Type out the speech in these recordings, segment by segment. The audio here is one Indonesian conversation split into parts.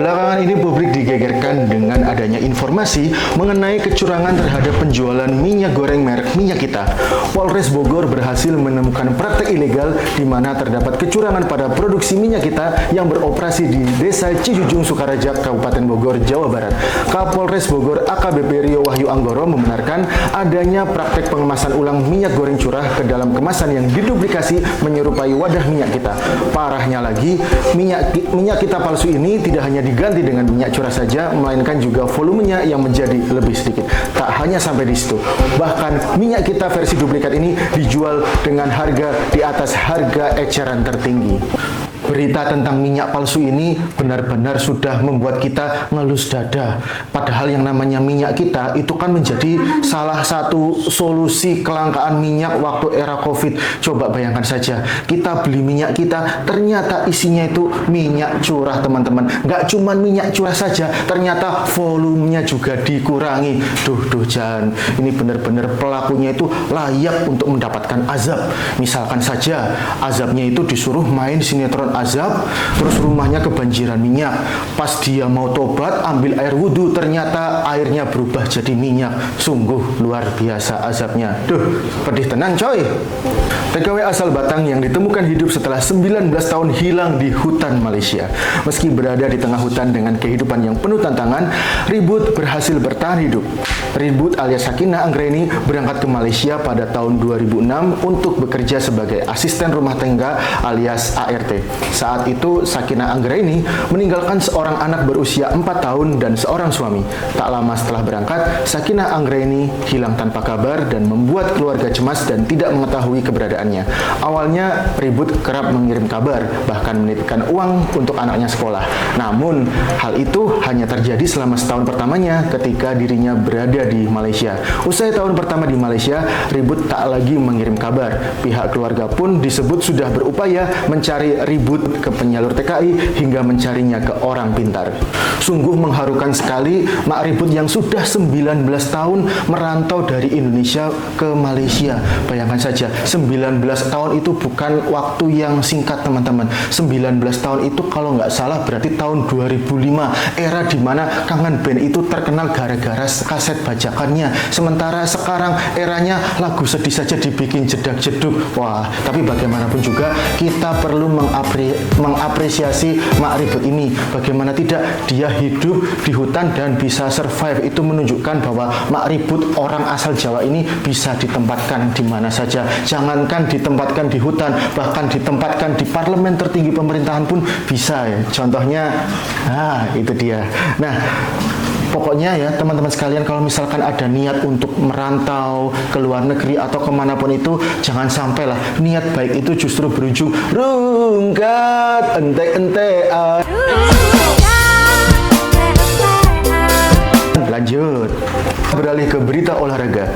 Belakangan ini publik digegerkan dengan adanya informasi mengenai kecurangan terhadap penjualan minyak goreng merek Minyak Kita. Polres Bogor berhasil menemukan praktek ilegal di mana terdapat kecurangan pada produksi Minyak Kita yang beroperasi di Desa Cijujung, Sukaraja, Kabupaten Bogor, Jawa Barat. Kapolres Bogor AKBP Rio Wahyu Anggoro membenarkan adanya praktek pengemasan ulang minyak goreng curah ke dalam kemasan yang diduplikasi menyerupai wadah Minyak Kita. Parahnya lagi, minyak kita palsu ini tidak hanya diganti dengan minyak curah saja, melainkan juga volumenya yang menjadi lebih sedikit. Tak hanya sampai di situ, bahkan minyak kita versi duplikat ini dijual dengan harga di atas harga eceran tertinggi. Berita tentang minyak palsu ini benar-benar sudah membuat kita ngelus dada. Padahal yang namanya minyak kita itu kan menjadi salah satu solusi kelangkaan minyak waktu era Covid. Coba bayangkan saja, kita beli minyak kita, ternyata isinya itu minyak curah, teman-teman. Nggak cuma minyak curah saja, ternyata volumenya juga dikurangi. Duh, Jan, ini benar-benar pelakunya itu layak untuk mendapatkan azab. Misalkan saja, azabnya itu disuruh main sinetron azab, terus rumahnya kebanjiran minyak. Pas dia mau tobat, ambil air wudhu, ternyata airnya berubah jadi minyak. Sungguh luar biasa azabnya. Duh, pedih tenan coy. TKW asal Batang yang ditemukan hidup setelah 19 tahun hilang di hutan Malaysia. Meski berada di tengah hutan dengan kehidupan yang penuh tantangan, Ribut berhasil bertahan hidup. Ribut alias Sakinah Anggraini berangkat ke Malaysia pada tahun 2006 untuk bekerja sebagai asisten rumah tangga alias ART. Saat itu Sakinah Anggraini meninggalkan seorang anak berusia 4 tahun dan seorang suami. Tak lama setelah berangkat, Sakinah Anggraini hilang tanpa kabar dan membuat keluarga cemas dan tidak mengetahui keberadaannya. Awalnya Ribut kerap mengirim kabar, bahkan menitipkan uang untuk anaknya sekolah. Namun hal itu hanya terjadi selama setahun pertamanya ketika dirinya berada di Malaysia. Usai tahun pertama di Malaysia, Ribut tak lagi mengirim kabar. Pihak keluarga pun disebut sudah berupaya mencari Ribut ke penyalur TKI hingga mencarinya ke orang pintar. Sungguh mengharukan sekali Mak Ribut yang sudah 19 tahun merantau dari Indonesia ke Malaysia. Bayangkan saja, 19 tahun itu bukan waktu yang singkat, teman-teman. 19 tahun itu kalau nggak salah berarti tahun 2005, era di mana Kangen Band itu terkenal gara-gara kaset bajakannya. Sementara sekarang eranya lagu sedih saja dibikin jedak-jeduk. Wah, tapi bagaimanapun juga kita perlu mengapresiasi Mak Ribut ini. Bagaimana tidak, dia hidup di hutan dan bisa survive. Itu menunjukkan bahwa Mak Ribut, orang asal Jawa ini, bisa ditempatkan di mana saja. Jangankan ditempatkan di hutan, bahkan ditempatkan di parlemen tertinggi pemerintahan pun bisa ya. Contohnya, itu dia. Nah, pokoknya ya teman-teman sekalian, kalau misalkan ada niat untuk merantau ke luar negeri atau kemanapun itu, jangan sampailah niat baik itu justru berujung rungkat entek-entekan. Lanjut, beralih ke berita olahraga.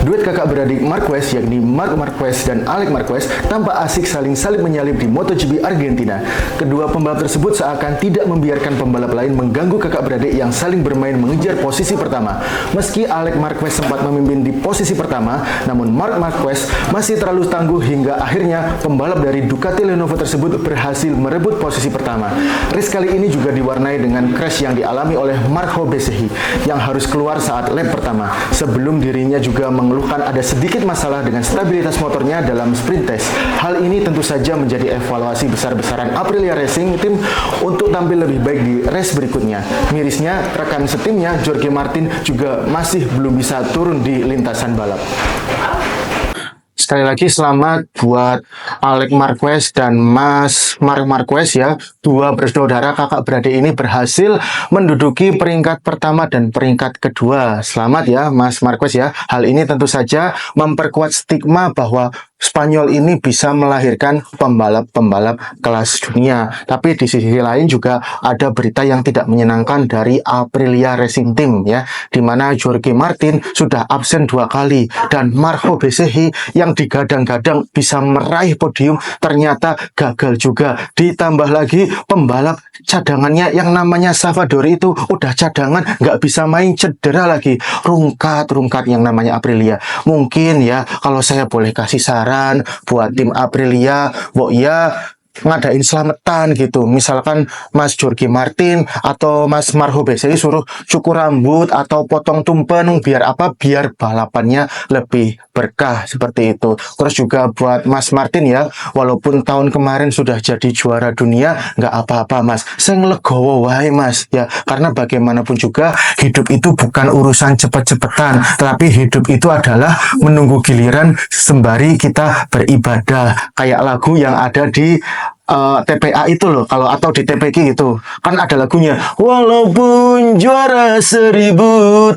Duet kakak beradik Marquez, yakni Marc Marquez dan Alex Marquez, tampak asik saling salib menyalip di MotoGP Argentina. Kedua pembalap tersebut seakan tidak membiarkan pembalap lain mengganggu kakak beradik yang saling bermain mengejar posisi pertama. Meski Alex Marquez sempat memimpin di posisi pertama, namun Marc Marquez masih terlalu tangguh hingga akhirnya pembalap dari Ducati Lenovo tersebut berhasil merebut posisi pertama. Race kali ini juga diwarnai dengan crash yang dialami oleh Marco Besehi yang harus keluar saat lap pertama. Sebelum dirinya juga mengeluhkan ada sedikit masalah dengan stabilitas motornya dalam sprint test. Hal ini tentu saja menjadi evaluasi besar-besaran Aprilia Racing Team untuk tampil lebih baik di race berikutnya. Mirisnya, rekan setimnya Jorge Martin juga masih belum bisa turun di lintasan balap. Sekali lagi selamat buat Alex Marquez dan Mas Marc Marquez ya. Dua bersaudara kakak beradik ini berhasil menduduki peringkat pertama dan peringkat kedua. Selamat ya Mas Marquez ya. Hal ini tentu saja memperkuat stigma bahwa Spanyol ini bisa melahirkan pembalap-pembalap kelas dunia. Tapi di sisi lain juga ada berita yang tidak menyenangkan dari Aprilia Racing Team ya, di mana Jorge Martin sudah absen 2 kali dan Marco Besehi yang digadang-gadang bisa meraih podium ternyata gagal juga. Ditambah lagi pembalap cadangannya yang namanya Savadori itu udah cadangan, nggak bisa main, cedera lagi. Rungkat yang namanya Aprilia. Mungkin ya kalau saya boleh kasih saran buat tim Aprilia, ya ngadain selamatan gitu. Misalkan Mas Jorge Martin atau Mas Marho Besari suruh cukur rambut atau potong tumpen, biar apa? Biar balapannya lebih berkah seperti itu. Terus juga buat Mas Martin ya, walaupun tahun kemarin sudah jadi juara dunia, nggak apa-apa Mas. Sing legowo wae Mas ya, karena bagaimanapun juga hidup itu bukan urusan cepet-cepetan, tetapi hidup itu adalah menunggu giliran sembari kita beribadah. Kayak lagu yang ada di TPA itu loh, kalau atau di TPK itu kan ada lagunya, walaupun juara 1000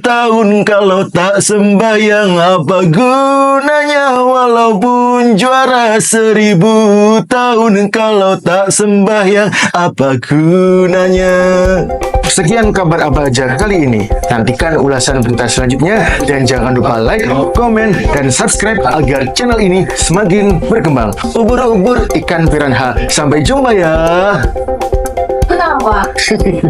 tahun kalau tak sembahyang apa gunanya, walaupun juara 1000 tahun kalau tak sembahyang apa gunanya. Sekian kabar Abah Aja kali ini. Nantikan ulasan berita selanjutnya dan jangan lupa like, komen, dan subscribe agar channel ini semakin berkembang. Ubur-ubur ikan piranha. Sampai jumpa ya. Kenapa? Cici.